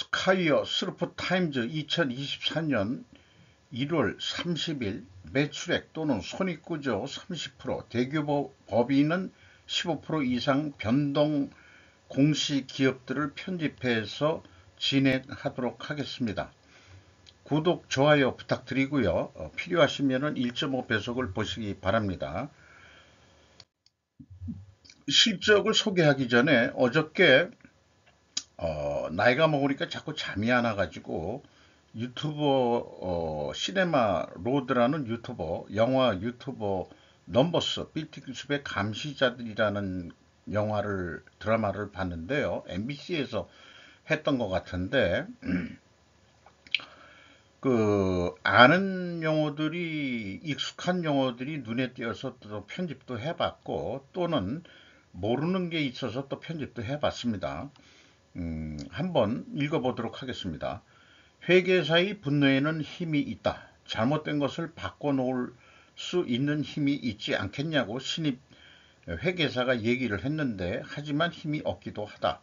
스카이어 스루프 타임즈 2024년 1월 30일 매출액 또는 손익구조 30%, 대규모 법인은 15% 이상 변동 공시기업들을 편집해서 진행하도록 하겠습니다. 구독, 좋아요 부탁드리고요. 필요하시면 1.5배속을 보시기 바랍니다. 실적을 소개하기 전에 어저께 나이가 먹으니까 자꾸 잠이 안 와가지고 유튜버 시네마 로드라는 유튜버, 영화 유튜버 넘버스 빌딩숲의 감시자들이라는 드라마를 봤는데요. MBC에서 했던 것 같은데 그 아는 용어들이, 익숙한 용어들이 눈에 띄어서 또 편집도 해봤고, 또는 모르는 게 있어서 또 편집도 해봤습니다. 한번 읽어보도록 하겠습니다. 회계사의 분노에는 힘이 있다. 잘못된 것을 바꿔놓을 수 있는 힘이 있지 않겠냐고 신입 회계사가 얘기를 했는데, 하지만 힘이 없기도 하다.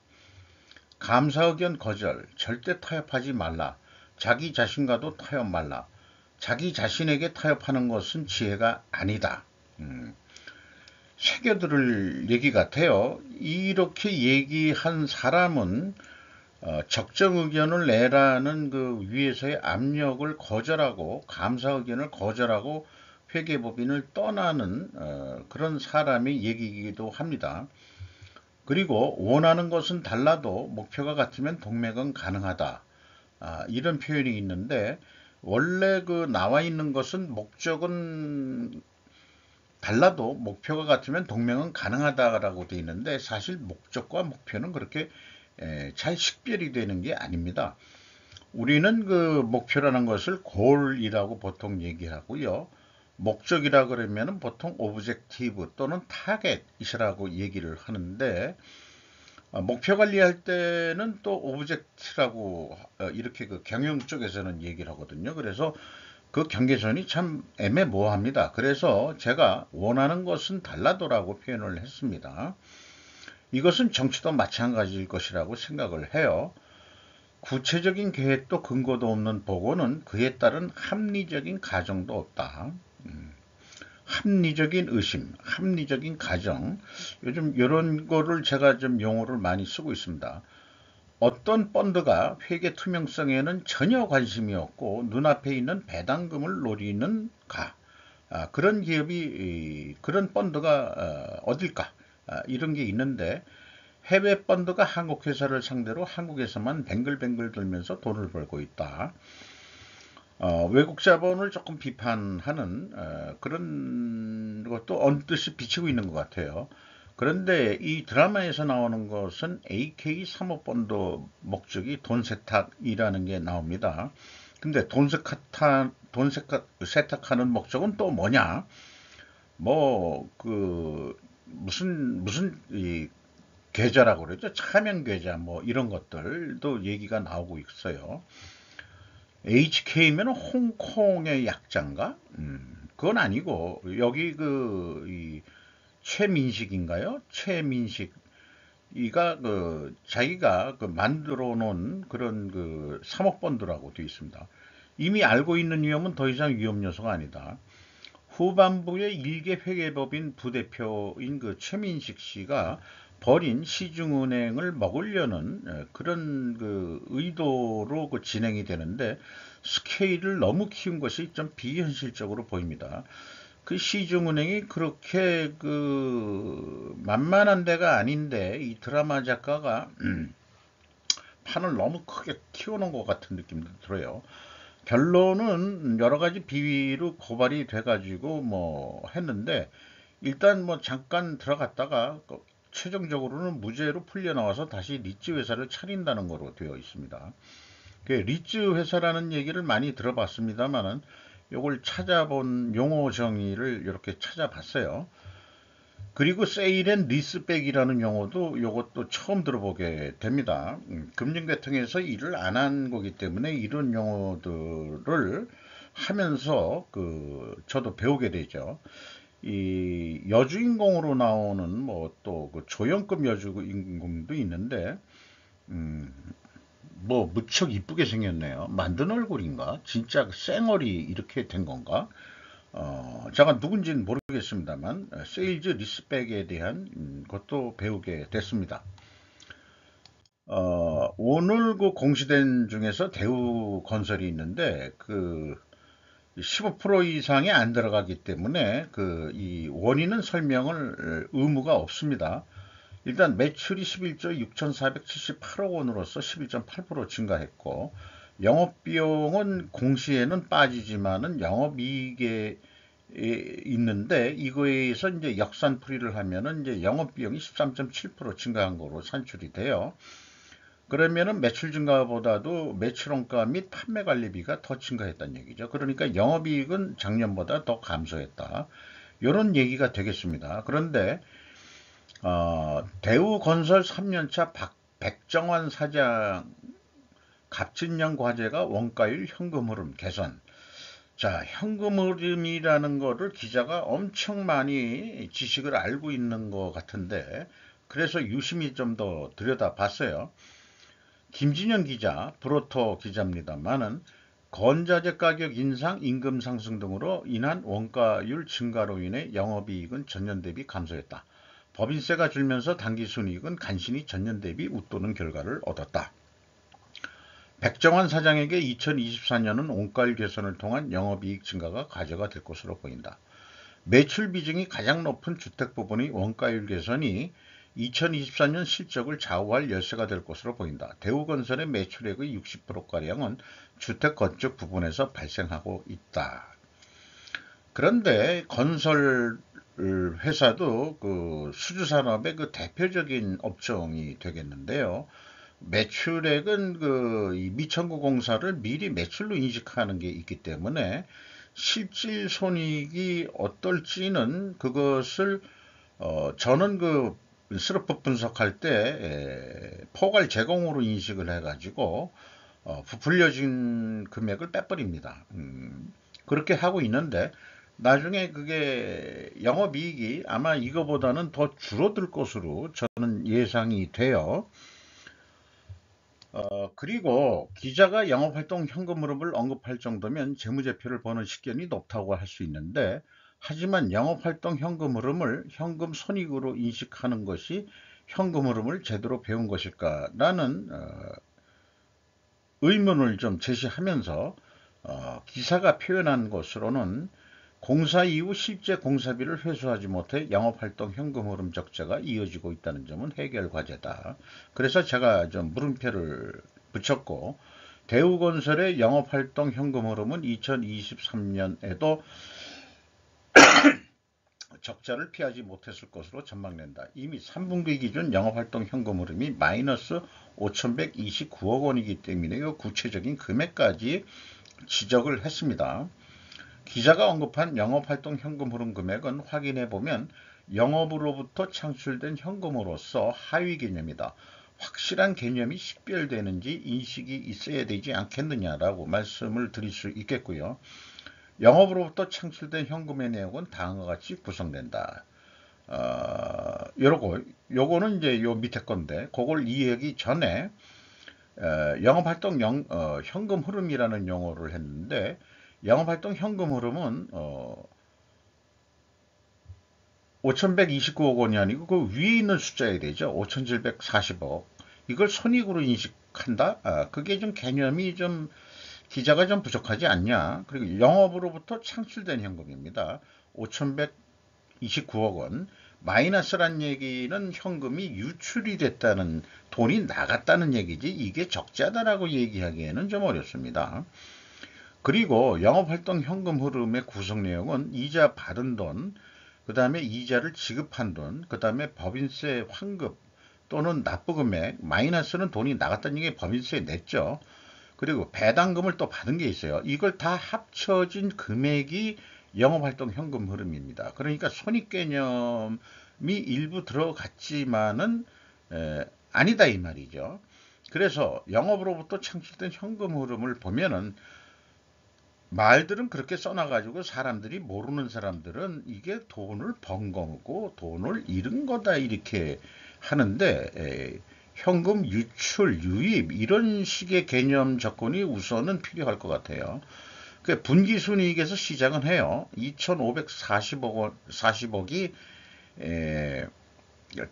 감사 의견 거절, 절대 타협하지 말라. 자기 자신과도 타협 말라. 자기 자신에게 타협하는 것은 지혜가 아니다. 새겨들을 얘기 같아요. 이렇게 얘기한 사람은 적정 의견을 내라는 그 위에서의 압력을 거절하고, 감사 의견을 거절하고 회계법인을 떠나는 그런 사람의 얘기이기도 합니다. 그리고 원하는 것은 달라도 목표가 같으면 동맹은 가능하다. 이런 표현이 있는데, 원래 그 나와 있는 것은 목적은 달라도 목표가 같으면 동맹은 가능하다라고 되어 있는데, 사실 목적과 목표는 그렇게 잘 식별이 되는 게 아닙니다. 우리는 그 목표라는 것을 골이라고 보통 얘기하고요. 목적이라 그러면 보통 오브젝티브 또는 타겟이라고 얘기를 하는데, 목표 관리할 때는 또 오브젝트라고 이렇게 그 경영 쪽에서는 얘기를 하거든요. 그래서 그 경계선이 참 애매모호합니다. 그래서 제가 원하는 것은 달라도라고 표현을 했습니다. 이것은 정치도 마찬가지일 것이라고 생각을 해요. 구체적인 계획도 근거도 없는 보고는 그에 따른 합리적인 가정도 없다. 합리적인 의심, 합리적인 가정, 요즘 이런 거를 제가 좀 용어를 많이 쓰고 있습니다. 어떤 펀드가 회계 투명성에는 전혀 관심이 없고 눈앞에 있는 배당금을 노리는가? 그런 기업이, 그런 펀드가 어딜까? 이런 게 있는데, 해외 펀드가 한국 회사를 상대로 한국에서만 뱅글뱅글 돌면서 돈을 벌고 있다. 외국 자본을 조금 비판하는 그런 것도 언뜻이 비치고 있는 것 같아요. 그런데 이 드라마에서 나오는 것은 AK 사모펀드 목적이 돈 세탁이라는 게 나옵니다. 근데 세탁하는 목적은 또 뭐냐? 무슨 이 계좌라고 그러죠? 차명 계좌 뭐 이런 것들도 얘기가 나오고 있어요. HK면 홍콩의 약자인가? 그건 아니고, 여기 최민식인가요? 최민식. 이가 자기가 만들어 놓은 그런 사모펀드라고 되어 있습니다. 이미 알고 있는 위험은 더 이상 위험 요소가 아니다. 후반부에 일개 회계법인 부대표인 최민식 씨가 벌인 시중은행을 먹으려는 그런 의도로 진행이 되는데, 스케일을 너무 키운 것이 좀 비현실적으로 보입니다. 그 시중은행이 그렇게 만만한 데가 아닌데, 이 드라마 작가가 판을 너무 크게 키워놓은 것 같은 느낌도 들어요. 결론은 여러 가지 비위로 고발이 돼가지고 했는데, 일단 잠깐 들어갔다가 최종적으로는 무죄로 풀려 나와서 다시 리츠 회사를 차린다는 거로 되어 있습니다. 리츠 회사라는 얘기를 많이 들어봤습니다만은 요걸 찾아본 용어 정의를 이렇게 찾아봤어요. 그리고 세일 앤 리스백이라는 용어도 요것도 처음 들어보게 됩니다. 금융계통에서 일을 안 한 거기 때문에 이런 용어들을 하면서 저도 배우게 되죠. 이 여주인공으로 나오는 또 조연급 여주인공도 있는데, 뭐 무척 이쁘게 생겼네요. 만든 얼굴인가? 진짜 쌩얼이 이렇게 된 건가? 제가 누군지는 모르겠습니다만 세일즈 리스펙에 대한 것도 배우게 됐습니다. 오늘 그 공시된 중에서 대우건설이 있는데 그 15% 이상이 안 들어가기 때문에 그 이 원인은 설명을 의무가 없습니다. 일단 매출이 11조 6,478억 원으로서 11.8% 증가했고 영업비용은 공시에는 빠지지만은 영업이익에 있는데 이거에서 이제 역산풀이를 하면은 이제 영업비용이 13.7% 증가한 거로 산출이 돼요. 그러면은 매출 증가보다도 매출원가 및 판매 관리비가 더 증가했다는 얘기죠. 그러니까 영업이익은 작년보다 더 감소했다. 이런 얘기가 되겠습니다. 그런데 대우건설 3년차 백정환 사장 갑진년 과제가 원가율 현금 흐름 개선. 자, 현금 흐름이라는 거를 기자가 엄청 많이 지식을 알고 있는 것 같은데 그래서 유심히 좀 더 들여다봤어요. 김진영 기자, 브로터 기자입니다만은 건자재 가격 인상, 임금 상승 등으로 인한 원가율 증가로 인해 영업이익은 전년 대비 감소했다. 법인세가 줄면서 당기순이익은 간신히 전년 대비 웃도는 결과를 얻었다. 백정환 사장에게 2024년은 원가율 개선을 통한 영업이익 증가가 과제가 될 것으로 보인다. 매출 비중이 가장 높은 주택 부분의 원가율 개선이 2024년 실적을 좌우할 열쇠가 될 것으로 보인다. 대우건설의 매출액의 60%가량은 주택 건축 부분에서 발생하고 있다. 그런데 건설 회사도 그 수주산업의 그 대표적인 업종이 되겠는데요. 매출액은 그 미천구 공사를 미리 매출로 인식하는 게 있기 때문에 실질 손익이 어떨지는 그것을 저는 그 스로프 분석할 때 포괄 제공으로 인식을 해가지고 부풀려진 금액을 빼버립니다. 그렇게 하고 있는데 나중에 그게 영업이익이 아마 이거보다는 더 줄어들 것으로 저는 예상이 돼요. 그리고 기자가 영업활동 현금 흐름을 언급할 정도면 재무제표를 보는 식견이 높다고 할 수 있는데 하지만 영업활동 현금 흐름을 현금 손익으로 인식하는 것이 현금 흐름을 제대로 배운 것일까라는 의문을 좀 제시하면서 기사가 표현한 것으로는 공사 이후 실제 공사비를 회수하지 못해 영업활동 현금 흐름 적자가 이어지고 있다는 점은 해결 과제다. 그래서 제가 좀 물음표를 붙였고 대우건설의 영업활동 현금 흐름은 2023년에도 적자를 피하지 못했을 것으로 전망된다. 이미 3분기 기준 영업활동 현금 흐름이 마이너스 5,129억 원이기 때문에 구체적인 금액까지 지적을 했습니다. 기자가 언급한 영업활동 현금 흐름 금액은 확인해보면 영업으로부터 창출된 현금으로서 하위 개념이다. 확실한 개념이 식별되는지 인식이 있어야 되지 않겠느냐라고 말씀을 드릴 수 있겠고요. 영업으로부터 창출된 현금의 내용은 다음과 같이 구성된다. 요거는 이제 요 밑에 건데, 그걸 이해하기 전에, 영업활동 현금 흐름이라는 용어를 했는데, 영업활동 현금 흐름은 5,129억 원이 아니고 그 위에 있는 숫자야 되죠. 5,740억. 이걸 손익으로 인식한다? 그게 좀 개념이 좀 기자가 좀 부족하지 않냐. 그리고 영업으로부터 창출된 현금입니다. 5,129억 원. 마이너스란 얘기는 현금이 유출이 됐다는 돈이 나갔다는 얘기지 이게 적자다라고 얘기하기에는 좀 어렵습니다. 그리고 영업활동 현금 흐름의 구성 내용은 이자 받은 돈, 그 다음에 이자를 지급한 돈, 그 다음에 법인세 환급 또는 납부금액, 마이너스는 돈이 나갔다는 얘기 법인세 냈죠. 그리고 배당금을 또 받은 게 있어요. 이걸 다 합쳐진 금액이 영업활동 현금 흐름입니다. 그러니까 손익 개념이 일부 들어갔지만은 아니다 이 말이죠. 그래서 영업으로부터 창출된 현금 흐름을 보면은 말들은 그렇게 써놔가지고 사람들이 모르는 사람들은 이게 돈을 번 거고 돈을 잃은 거다 이렇게 하는데 현금 유출, 유입 이런 식의 개념 접근이 우선은 필요할 것 같아요. 그 분기순이익에서 시작은 해요. 2,540억 원, 40억이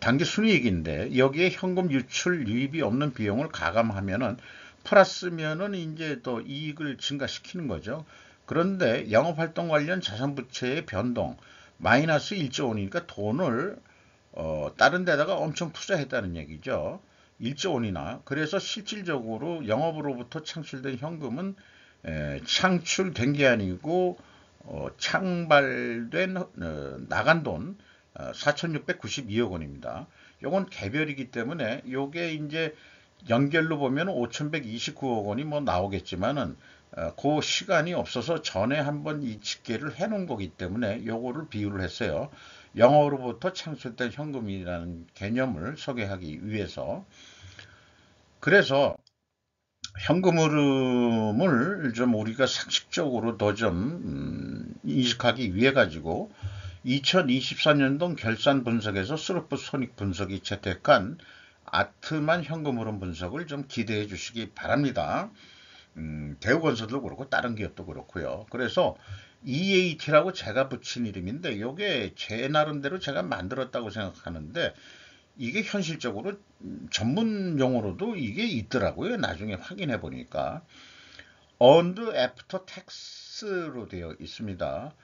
단기순이익인데 여기에 현금 유출, 유입이 없는 비용을 가감하면은 플러스면은 이제 또 이익을 증가시키는 거죠. 그런데 영업활동 관련 자산부채의 변동 마이너스 1조 원이니까 돈을 다른 데다가 엄청 투자했다는 얘기죠. 1조 원이나. 그래서 실질적으로 영업으로부터 창출된 현금은 창출된 게 아니고 창발된 나간 돈 4,692억 원입니다. 요건 개별이기 때문에 요게 이제 연결로 보면 5,129억 원이 뭐 나오겠지만은 그 시간이 없어서 전에 한번 이 집계를 해 놓은 거기 때문에 요거를 비유를 했어요. 영어로부터 창출된 현금이라는 개념을 소개하기 위해서. 그래서 현금 흐름을 좀 우리가 상식적으로 더 좀 인식하기 위해 가지고 2024년도 결산 분석에서 스루프 손익 분석이 채택한 아트만 현금 흐름 분석을 좀 기대해 주시기 바랍니다. 대우건설도 그렇고 다른 기업도 그렇고요. 그래서 EAT라고 제가 붙인 이름인데 이게 제 나름대로 제가 만들었다고 생각하는데 이게 현실적으로 전문 용어로도 이게 있더라고요. 나중에 확인해 보니까 earned after tax로 되어 있습니다.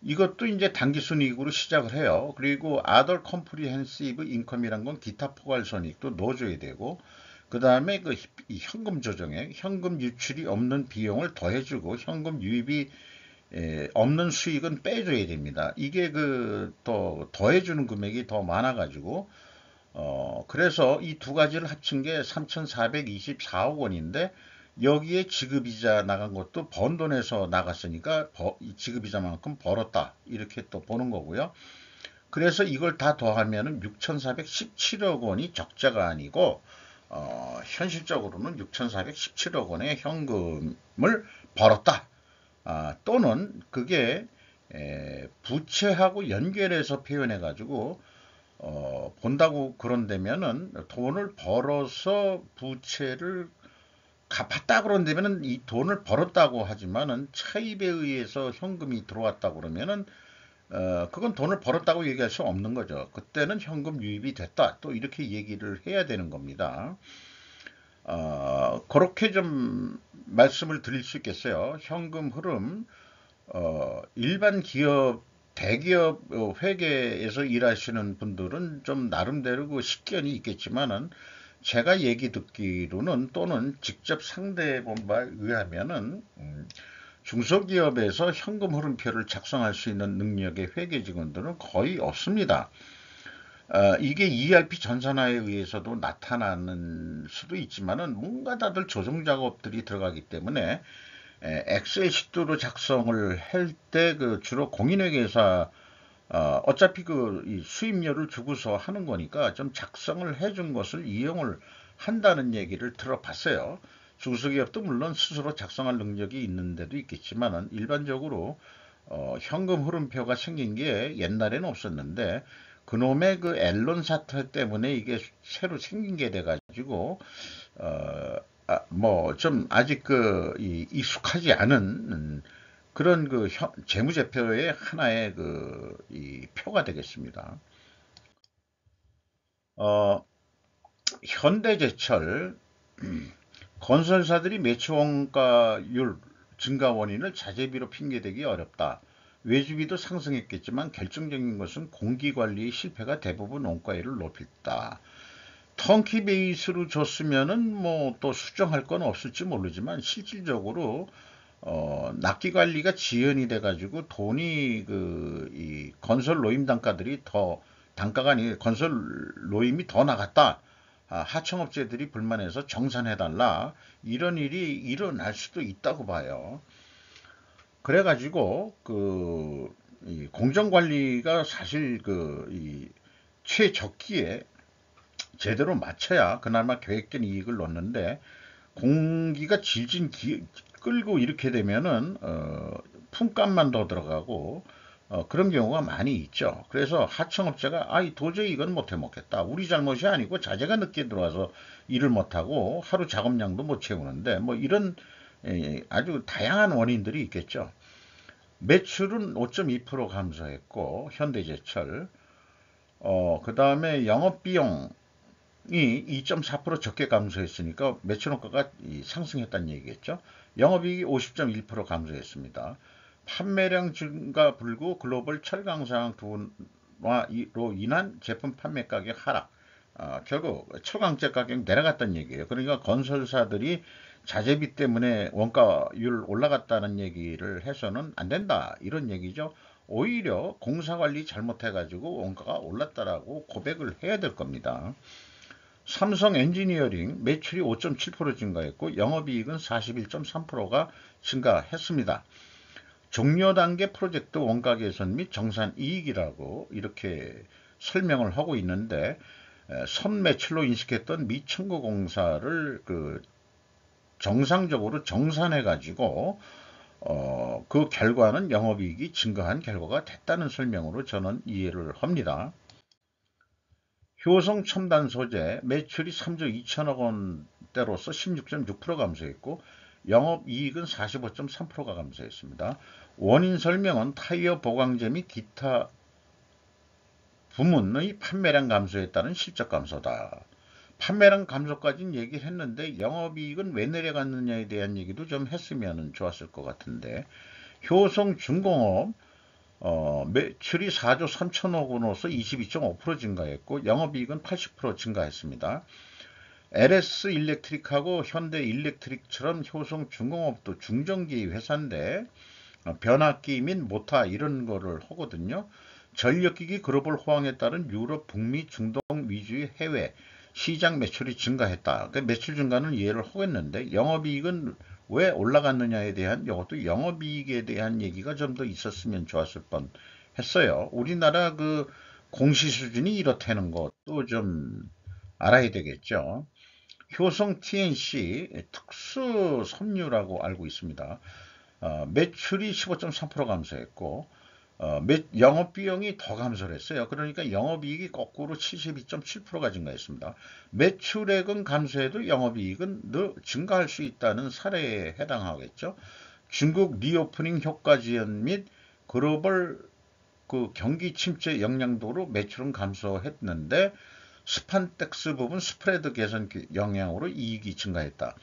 이것도 이제 당기순이익으로 시작을 해요. 그리고 other comprehensive income이란 건 기타 포괄손익도 넣어줘야 되고 그 다음에 그 현금 조정에 현금 유출이 없는 비용을 더해주고 현금 유입이 없는 수익은 빼줘야 됩니다. 이게 그 더 더해주는 금액이 더 많아가지고 그래서 이 두 가지를 합친 게 3,424억 원인데 여기에 지급이자 나간 것도 번 돈에서 나갔으니까 지급이자만큼 벌었다 이렇게 또 보는 거고요. 그래서 이걸 다 더하면은 6,417억 원이 적자가 아니고 현실적으로는 6,417억 원의 현금을 벌었다. 또는 그게 부채하고 연결해서 표현해 가지고 본다고 그런다면은 돈을 벌어서 부채를 갚았다 그런다면은 이 돈을 벌었다고 하지만은 차입에 의해서 현금이 들어왔다 그러면은 그건 돈을 벌었다고 얘기할 수 없는 거죠. 그때는 현금 유입이 됐다. 또 이렇게 얘기를 해야 되는 겁니다. 그렇게 좀 말씀을 드릴 수 있겠어요. 현금 흐름, 일반 기업, 대기업 회계에서 일하시는 분들은 좀 나름대로 그 식견이 있겠지만은 제가 얘기 듣기로는 또는 직접 상대해 본 바에 의하면은 중소기업에서 현금 흐름표를 작성할 수 있는 능력의 회계 직원들은 거의 없습니다. 이게 ERP 전산화에 의해서도 나타나는 수도 있지만은 뭔가 다들 조정 작업들이 들어가기 때문에 엑셀 시트로 작성을 할 때 그 주로 공인회계사 어차피 그 수임료를 주고서 하는 거니까 좀 작성을 해준 것을 이용을 한다는 얘기를 들어봤어요. 중소기업도 물론 스스로 작성할 능력이 있는 데도 있겠지만 일반적으로 현금 흐름표가 생긴 게 옛날에는 없었는데 그놈의 그 앨런 사태 때문에 이게 새로 생긴 게 돼가지고 뭐 좀 아직 그 익숙하지 않은 그런 그 재무제표의 하나의 그 이 표가 되겠습니다. 어, 현대제철 건설사들이 매출원가율 증가 원인을 자재비로 핑계대기 어렵다. 외주비도 상승했겠지만 결정적인 것은 공기관리의 실패가 대부분 원가율을 높였다. 턴키 베이스로 줬으면은 뭐 또 수정할 건 없을지 모르지만 실질적으로 납기 관리가 지연이 돼가지고 돈이 이 건설 노임 단가들이 더 단가가 아니 건설 노임이 더 나갔다. 하청업체들이 불만해서 정산해달라. 이런 일이 일어날 수도 있다고 봐요. 그래가지고 이 공정관리가 사실 이 최적기에 제대로 맞춰야 그나마 계획된 이익을 넣는데 공기가 질질 끌고 이렇게 되면은 품값만 더 들어가고 그런 경우가 많이 있죠. 그래서 하청업체가 도저히 이건 못해 먹겠다. 우리 잘못이 아니고 자재가 늦게 들어와서 일을 못하고 하루 작업량도 못 채우는데 뭐 이런 아주 다양한 원인들이 있겠죠. 매출은 5.2% 감소했고 현대제철 그 다음에 영업비용이 2.4% 적게 감소했으니까 매출원가가 상승했다는 얘기겠죠. 영업이익이 50.1% 감소했습니다. 판매량 증가 불구 글로벌 철강 상황 둔화로 인한 제품 판매 가격 하락. 결국 철강제 가격 내려갔다는 얘기예요. 그러니까 건설사들이 자재비 때문에 원가율 올라갔다는 얘기를 해서는 안 된다. 이런 얘기죠. 오히려 공사관리 잘못해가지고 원가가 올랐다라고 고백을 해야 될 겁니다. 삼성 엔지니어링 매출이 5.7% 증가했고 영업이익은 41.3%가 증가했습니다. 종료 단계 프로젝트 원가 개선 및 정산 이익이라고 이렇게 설명을 하고 있는데 선 매출로 인식했던 미청구 공사를 정상적으로 정산해 가지고 그 결과는 영업이익이 증가한 결과가 됐다는 설명으로 저는 이해를 합니다. 효성 첨단 소재 매출이 3조 2천억 원대로서 16.6% 감소했고 영업이익은 45.3%가 감소했습니다. 원인 설명은 타이어 보강제 및 기타 부문의 판매량 감소에 따른 실적 감소다. 판매량 감소까지는 얘기를 했는데 영업이익은 왜 내려갔느냐에 대한 얘기도 좀 했으면 좋았을 것 같은데 효성중공업 매출이 4조 3천억 원으로서 22.5% 증가했고 영업이익은 80% 증가했습니다. LS 일렉트릭하고 현대 일렉트릭처럼 효성중공업도 중전기 회사인데 변압기 및 모타 이런 거를 하거든요. 전력기기 글로벌 호황에 따른 유럽, 북미, 중동 위주의 해외 시장 매출이 증가했다. 그 매출 증가는 이해를 하겠는데 영업이익은 왜 올라갔느냐에 대한 이것도 영업이익에 대한 얘기가 좀 더 있었으면 좋았을 뻔 했어요. 우리나라 그 공시 수준이 이렇다는 것도 좀 알아야 되겠죠. 효성 TNC 특수 섬유라고 알고 있습니다. 매출이 15.3% 감소했고 영업비용이 더 감소를 했어요. 그러니까 영업이익이 거꾸로 72.7%가 증가했습니다. 매출액은 감소해도 영업이익은 늘 증가할 수 있다는 사례에 해당하겠죠. 중국 리오프닝 효과 지연 및 글로벌 경기 침체 영향도로 매출은 감소했는데 스판텍스 부분 스프레드 개선 영향으로 이익이 증가했다.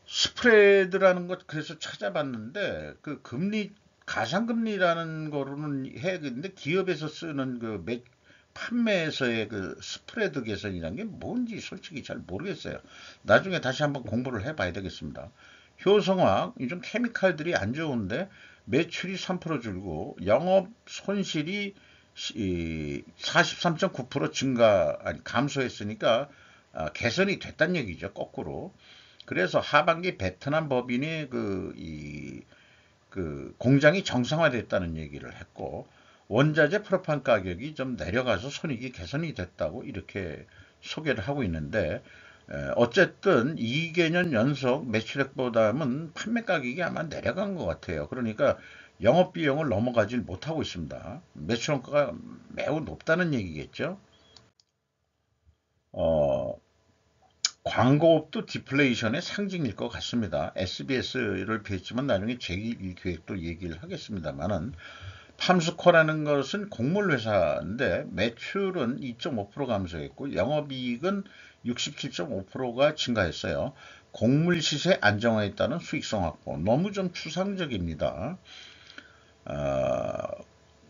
스프레드라는 것 그래서 찾아봤는데 그 금리 가상금리라는 거로는 해 근데 기업에서 쓰는 판매에서의 그 스프레드 개선이라는 게 뭔지 솔직히 잘 모르겠어요. 나중에 다시 한번 공부를 해봐야 되겠습니다. 효성화학 요즘 케미칼들이 안 좋은데 매출이 3% 줄고 영업 손실이 43.9% 증가 아니 감소했으니까 개선이 됐단 얘기죠. 거꾸로. 그래서 하반기 베트남 법인의 공장이 정상화됐다는 얘기를 했고 원자재 프로판 가격이 좀 내려가서 손익이 개선이 됐다고 이렇게 소개를 하고 있는데 어쨌든 2개년 연속 매출액보다는 판매 가격이 아마 내려간 것 같아요. 그러니까 영업비용을 넘어가질 못하고 있습니다. 매출원가가 매우 높다는 얘기겠죠. 어, 광고업도 디플레이션의 상징일 것 같습니다. SBS를 비했지만 나중에 제1기획도 얘기를 하겠습니다만은 팜스코라는 것은 곡물 회사인데 매출은 2.5% 감소했고 영업이익은 67.5%가 증가했어요. 곡물 시세 안정화에 따른 수익성 확보. 너무 좀 추상적입니다. 어,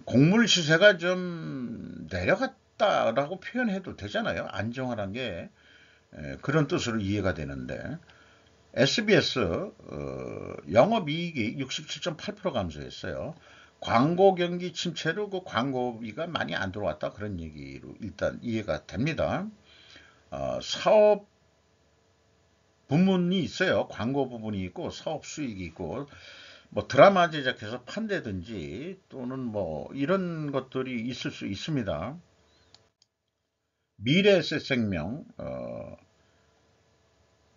곡물 시세가 좀 내려갔다라고 표현해도 되잖아요. 안정화란 게 그런 뜻으로 이해가 되는데 SBS 영업이익이 67.8% 감소했어요. 광고 경기 침체로 그 광고비가 많이 안 들어왔다 그런 얘기로 일단 이해가 됩니다. 사업 부문이 있어요. 광고 부분이 있고 사업 수익이 있고 뭐 드라마 제작해서 판다든지 또는 뭐 이런 것들이 있을 수 있습니다. 미래에셋생명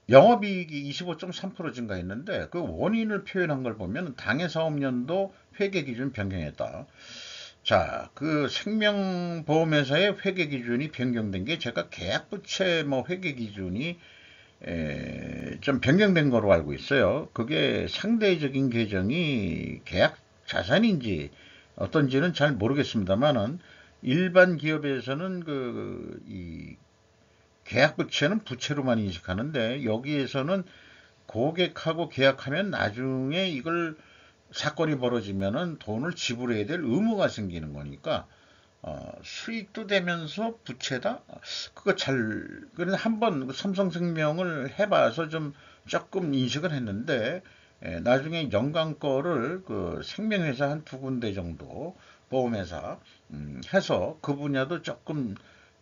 영업이익이 25.3% 증가했는데 그 원인을 표현한 걸 보면 당해 사업년도 회계 기준 변경했다. 자, 그 생명보험회사의 회계 기준이 변경된 게 제가 계약부채 뭐 회계 기준이 좀 변경된 거로 알고 있어요. 그게 상대적인 계정이 계약 자산인지 어떤지는 잘 모르겠습니다만은 일반 기업에서는 이 계약 부채는 부채로만 인식하는데 여기에서는 고객하고 계약하면 나중에 이걸 사건이 벌어지면은 돈을 지불해야 될 의무가 생기는 거니까 수익도 되면서 부채다? 그거 그래 한번 삼성생명을 해봐서 좀 조금 인식을 했는데 나중에 연간 거를 그 생명회사 한 두 군데 정도 보험회사 해서 그 분야도 조금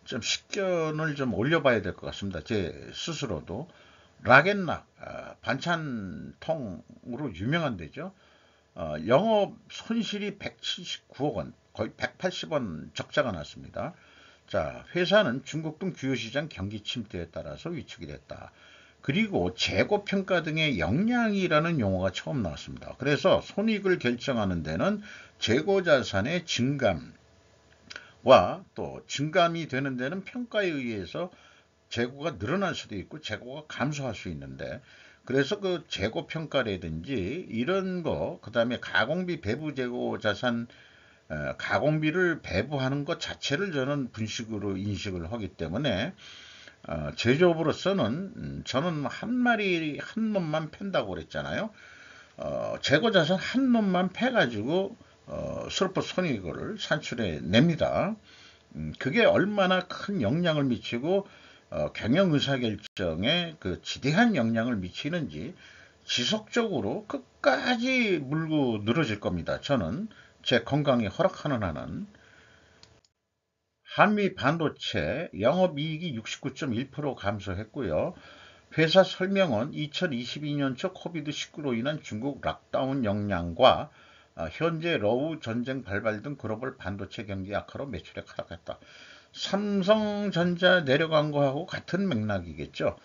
좀 식견을 좀 올려봐야 될 것 같습니다. 제 스스로도 락앤락 반찬통으로 유명한 데죠. 영업 손실이 179억 원, 거의 180원 적자가 났습니다. 자, 회사는 중국 등 주요 시장 경기 침체에 따라서 위축이 됐다. 그리고 재고평가 등의 역량이라는 용어가 처음 나왔습니다. 그래서 손익을 결정하는 데는 재고자산의 증감과 또 증감이 되는 데는 평가에 의해서 재고가 늘어날 수도 있고 재고가 감소할 수 있는데 그래서 그 재고 평가라든지 이런 거 그다음에 가공비 배부 재고 자산 가공비를 배부하는 것 자체를 저는 분식으로 인식을 하기 때문에 제조업으로서는 저는 한 마리 한 놈만 팬다고 그랬잖아요. 재고 자산 한 놈만 패가지고 슬퍼 손익을 산출해 냅니다. 그게 얼마나 큰 영향을 미치고 경영 의사결정에 그 지대한 영향을 미치는지 지속적으로 끝까지 물고 늘어질 겁니다. 저는 제 건강이 허락하는 한은 한미 반도체 영업이익이 69.1% 감소했고요. 회사 설명은 2022년 초 코비드19로 인한 중국 락다운 영향과 현재 러우 전쟁 발발 등 글로벌 반도체 경기 악화로 매출액 하락했다. 삼성전자 내려간 거하고 같은 맥락이겠죠.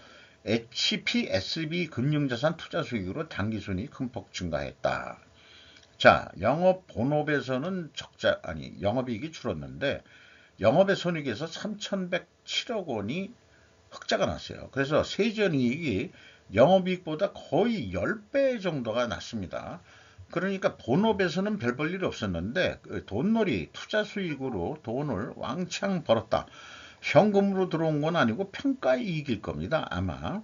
HPSB 금융자산 투자 수익으로 당기순이 큰 폭 증가했다. 자, 영업 본업에서는 영업이익이 줄었는데 영업의 손익에서 3,107억 원이 흑자가 났어요. 그래서 세전이익이 영업이익보다 거의 10배 정도가 났습니다. 그러니까 본업에서는 별 볼 일이 없었는데 돈놀이 투자 수익으로 돈을 왕창 벌었다. 현금으로 들어온 건 아니고 평가이익일 겁니다. 아마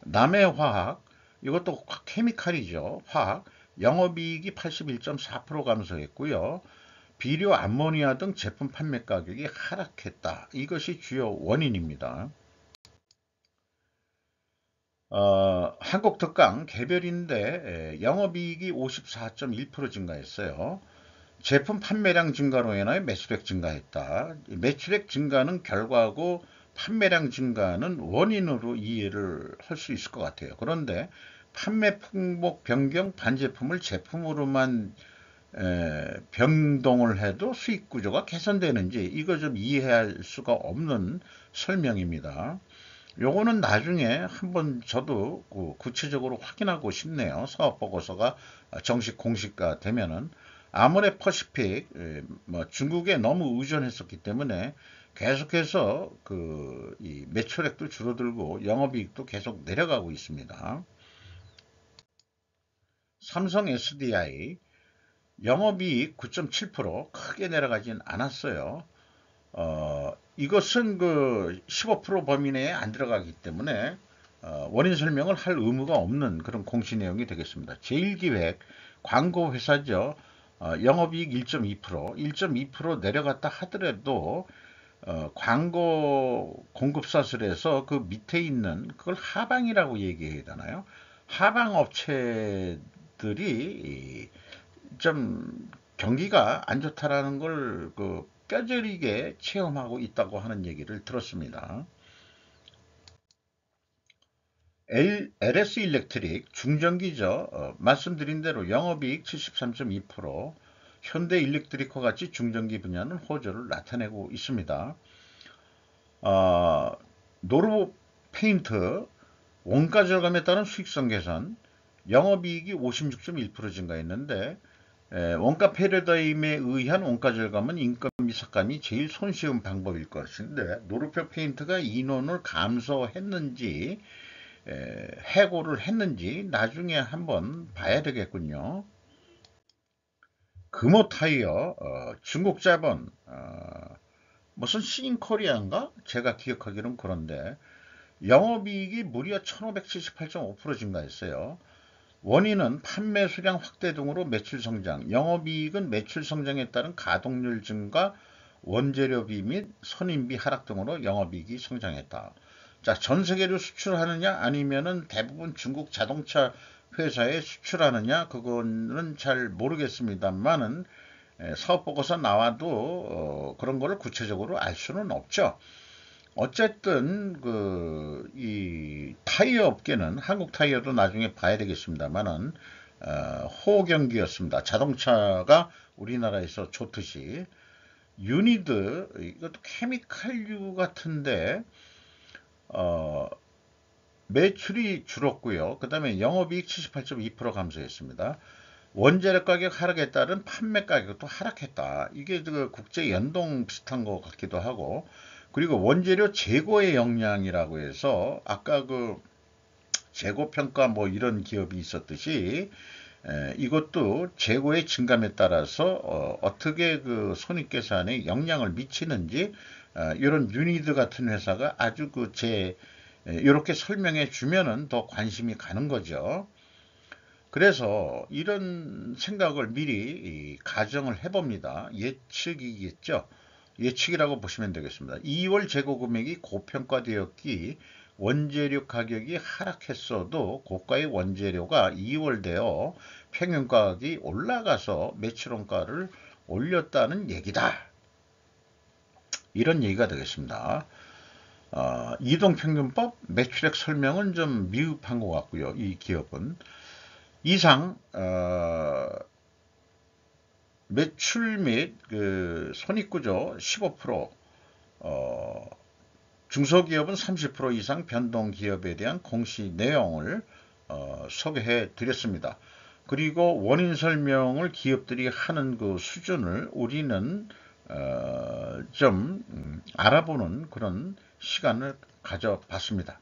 남해화학 이것도 케미칼이죠. 화학 영업이익이 81.4% 감소했고요. 비료 암모니아 등 제품 판매 가격이 하락했다. 이것이 주요 원인입니다. 한국특강 개별인데 영업이익이 54.1% 증가했어요. 제품 판매량 증가로 인하여 매출액 증가했다. 매출액 증가는 결과고 판매량 증가는 원인으로 이해를 할 수 있을 것 같아요. 그런데 판매 품목 변경 반제품을 제품으로만 변동을 해도 수익 구조가 개선되는지 이거 좀 이해할 수가 없는 설명입니다. 요거는 나중에 한번 저도 구체적으로 확인하고 싶네요. 사업 보고서가 정식 공시가 되면은 아모레 퍼시픽 뭐 중국에 너무 의존했었기 때문에 계속해서 이 매출액도 줄어들고 영업이익도 계속 내려가고 있습니다. 삼성 SDI 영업이익 9.7% 크게 내려가진 않았어요. 이것은 그 15% 범위 내에 안 들어가기 때문에 원인 설명을 할 의무가 없는 그런 공시 내용이 되겠습니다. 제일기획 광고 회사죠. 영업이익 1.2%, 1.2% 내려갔다 하더라도 광고 공급사슬에서 그 밑에 있는 그걸 하방이라고 얘기해야 되나요? 하방 업체들이 좀 경기가 안 좋다라는 걸 뼈저리게 체험하고 있다고 하는 얘기를 들었습니다. LS 일렉트릭 중전기죠. 말씀드린 대로 영업이익 73.2%, 현대 일렉트릭과 같이 중전기 분야는 호조를 나타내고 있습니다. 노르보 페인트 원가 절감에 따른 수익성 개선, 영업이익이 56.1% 증가했는데 원가 패러다임에 의한 원가 절감은 인건비 삭감이 제일 손쉬운 방법일 것인데 노르표 페인트가 인원을 감소했는지 해고를 했는지 나중에 한번 봐야 되겠군요. 금호 타이어 중국 자본 무슨 시인코리아인가? 제가 기억하기로는 그런데 영업이익이 무려 1578.5% 증가했어요. 원인은 판매 수량 확대 등으로 매출 성장, 영업이익은 매출 성장에 따른 가동률 증가, 원재료비 및 선임비 하락 등으로 영업이익이 성장했다. 자, 전 세계로 수출하느냐 아니면은 대부분 중국 자동차 회사에 수출하느냐 그거는 잘 모르겠습니다만은 사업 보고서 나와도 그런 거를 구체적으로 알 수는 없죠. 어쨌든 이 타이어 업계는 한국 타이어도 나중에 봐야 되겠습니다만은 호경기였습니다. 자동차가 우리나라에서 좋듯이 유니드 이것도 케미칼류 같은데 어, 매출이 줄었고요. 그 다음에 영업이익 78.2% 감소했습니다. 원재료 가격 하락에 따른 판매 가격도 하락했다. 이게 그 국제 연동 비슷한 것 같기도 하고, 그리고 원재료 재고의 역량이라고 해서 아까 그 재고 평가 뭐 이런 기업이 있었듯이 이것도 재고의 증감에 따라서 어떻게 그 손익계산에 영향을 미치는지 이런 유니드 같은 회사가 아주 이렇게 설명해 주면은 더 관심이 가는 거죠. 그래서 이런 생각을 미리 가정을 해봅니다. 예측이겠죠. 예측이라고 보시면 되겠습니다. 2월 재고 금액이 고평가되었기 원재료 가격이 하락했어도 고가의 원재료가 2월 되어 평균 가격이 올라가서 매출 원가를 올렸다는 얘기다. 이런 얘기가 되겠습니다. 이동평균법 매출액 설명은 좀 미흡한 것 같고요. 이 기업은 이상 매출 및 그 손익구조 15%, 중소기업은 30% 이상 변동기업에 대한 공시 내용을 소개해 드렸습니다. 그리고 원인 설명을 기업들이 하는 그 수준을 우리는 좀 알아보는 그런 시간을 가져봤습니다.